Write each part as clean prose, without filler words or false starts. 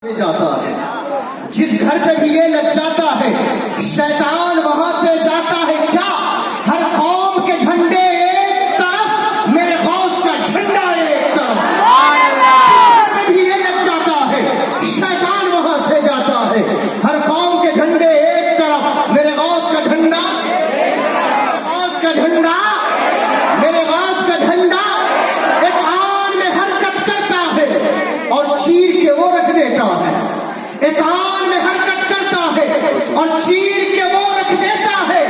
جاتا ہے جس گھر پہ بھی یہ لگ جاتا ہے شیطان وہاں سے جاتا ہے کیا؟ ہر قوم کے جھنڈے ایک طرف، میرے غوث کا جھنڈا ایک طرف۔ گھر پہ بھی یہ لگ جاتا ہے شیطان وہاں سے جاتا ہے، ہر قوم کے جھنڈے ایک طرف، میرے غوث کا جھنڈا، غوث کا جھنڈا، میرے غوث کا جھنڈا ایک آن میں حرکت کرتا ہے اور چیر کے وہ رکھ دیتا ہے، ایک آن میں حرکت کرتا ہے اور چیر کے وہ رکھ دیتا ہے۔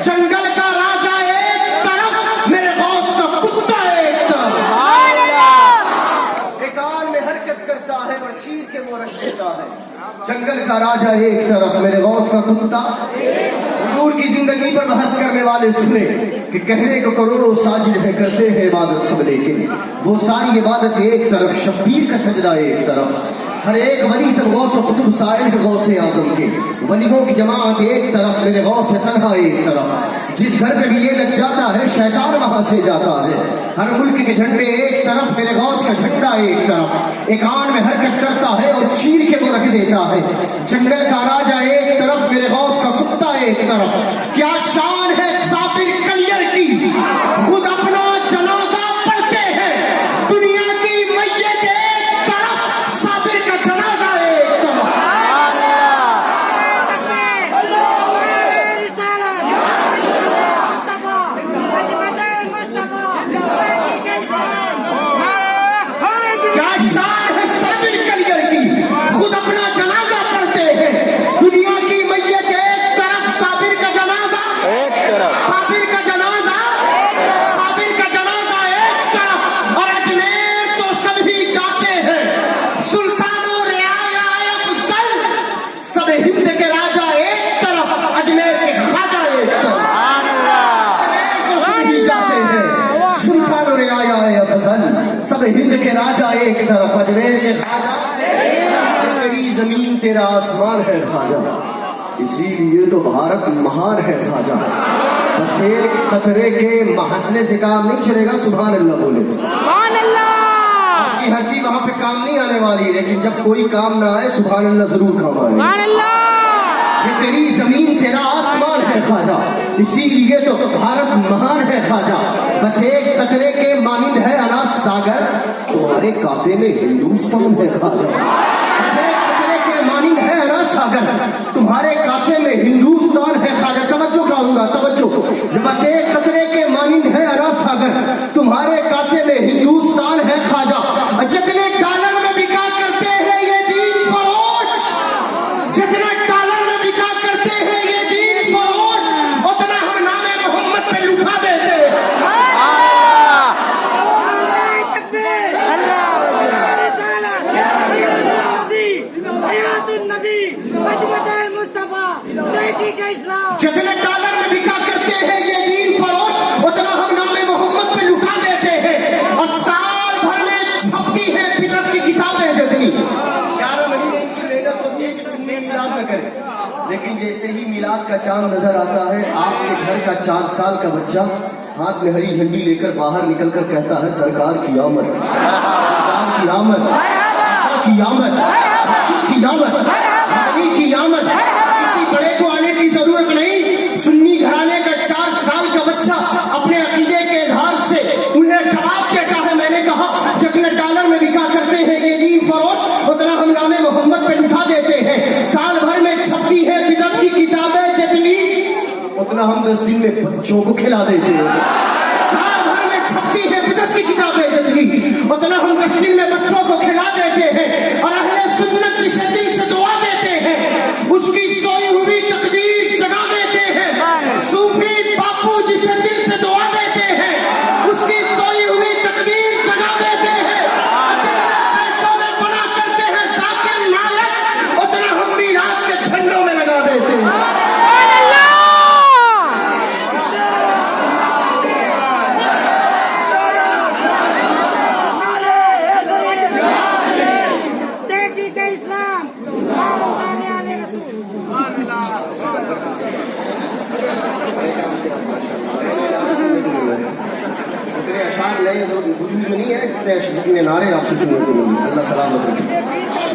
جنگل کا راجا ایک طرف، میرے غوث کا کتا ایک طرف۔ ایک آن میں حرکت کرتا ہے اور چیر کے وہ رکھ دیتا ہے۔ جنگل کا راجا ایک طرف، میرے غوث کا کتا۔ حضور کی زندگی پر بحث کرنے والے سنے کہ کہنے کو کروڑوں ساجد ہے، کرتے ہیں عبادت سب، لیکن وہ ساری عبادت ایک طرف، شبیر کا سجدہ ایک طرف۔ ہر ایک ولی سب غوث و قطب سائل ہے غوث اعظم کے، ولیوں کی جماعت ایک طرف، میرے غوث تنہا ایک طرف۔ جس گھر پہ بھی یہ لگ جاتا ہے شیطان وہاں سے جاتا ہے، ہر ملک کے جھنڈے ایک طرف، میرے غوث کا جھنڈا ایک طرف۔ ایک آن میں حرکت کرتا ہے اور چیر کے وہ رکھ دیتا ہے۔ جنگل کا راجا ایک طرف، میرے غوث کا کتا ایک طرف۔ کیا شان ہے صابر کلیر کی، خود اپنا جنازہ پڑھتے ہیں، دنیا کی میت ایک طرف، صابر کا جنازہ ایک طرف۔ کیا شان ہے صابر کلیر کی، خود اپنا جنازہ پڑھتے ہیں، دنیا کی میت ایک طرف، صابر کا جنازہ ایک طرف، صابر کا جنازہ، صابر کا جنازہ ایک طرف۔ اور اجمیر تو سبھی جاتے ہیں، سلطان و رعایا افضل، سب ہند کے راجا ایک طرف، اجمیر کے خواجہ ایک طرف۔ اجمیر تو سبھی جاتے ہیں، سلطان و رعایا افضل، سب ہند کے راجا ایک طرف، اجمیر کے خواجہ۔ تیری زمین تیرا آسمان ہے خواجہ، اسی لیے تو بھارت مہان ہے خواجہ۔ بس ایک قطرے کے محسنے سے کام نہیں چلے گا، سبحان اللہ بولے۔ سبحان اللہ۔ آپ کی ہنسی وہاں پہ کام نہیں آنے والی، لیکن جب کوئی کام نہ آئے سبحان اللہ ضرور کام آئے۔ سبحان اللہ۔ یہ تیری زمین تیرا آسمان ہے خواجہ، اسی لیے تو بھارت مہان ہے خواجہ۔ بس ایک قطرے کے مانند ہے اناس ساگر، تمہارے کاسے میں ہندوستان ہے خواجہ۔ بس ایک قطرے کے مانند ہے اناس ساگر، تمہارے کاسے میں ہندوستان ہے خواجہ۔ توجہ کہوں گا، توجہ۔ بس ایک قطرے کے مانند ہے اناس ساگر، تمہارے کاسے میں ہندوستان ہے خواجہ۔ جتنے ڈالر میں بکا کرتے ہیں یہ دین فروش، جتنے ڈالر میں بکا کرتے ہیں یہ دین فروش، اتنا ہم نام محمد پہ لٹا دیتے ہیں۔ جتنے ڈالر میں بکا کرتے ہیں یہ دین فروش، اتنا ہم نام محمد پہ لٹا دیتے ہیں۔ اور سال بھر میں چھپتی ہے بدعت کی کتابیں جتنی۔ 11 مہینے کی محنت ہوتی ہے کہ سنی میلاد نہ کرے، لیکن جیسے ہی میلاد کا چاند نظر آتا ہے، آپ کے گھر کا 4 سال کا بچہ ہاتھ میں ہری جھنڈی لے کر باہر نکل کر کہتا ہے سرکار کی آمد، سرکار کی آمد، کی آمد، کی آمد، علی کی آمد۔ کسی بڑے کو آنے کی ضرورت نہیں، سنی گھرانے کا 4 سال کا بچہ اپنے عقیدے کے اظہار سے انہیں جواب دیتا ہے۔ میں نے کہا جتنے ڈالر میں بکا کرتے ہیں یہ دین فروش، اتنا ہم نام محمد پہ اٹھا دیتے ہیں۔ سال بھر میں چھپتی ہے بدعت کی کتابیں جتنی، اتنا ہم 10 دن میں بچوں کو کھلا دیتے ہیں۔ سال بھر میں چھپتی ہے بدعت کی کتابیں جتنی، اتنا ہم 10 دن میں بچوں کو کھلا دیتے ہیں۔ اور اہل سنت جسے دل سے دعا دیتے ہیں، اس کی سوئی ہوئی تقدیر جگا دیتے ہیں۔ صوفی باپو جسے دل سے دعا دیتے ہیں، اس کی سوئی ہوئی تقدیر جگا دیتے ہیں۔ جتنے پیسوں میں بنا کرتے ہیں ذاکر نائک، اتنا ہم میلاد کے جھنڈوں میں لگا دیتے ہیں۔ سبحان اللہ۔ اتنے اشعار نئے بزرگ نہیں ہے، جتنے نعرے آپ سے سننے کو ملے۔ اللہ سلامت رکھے۔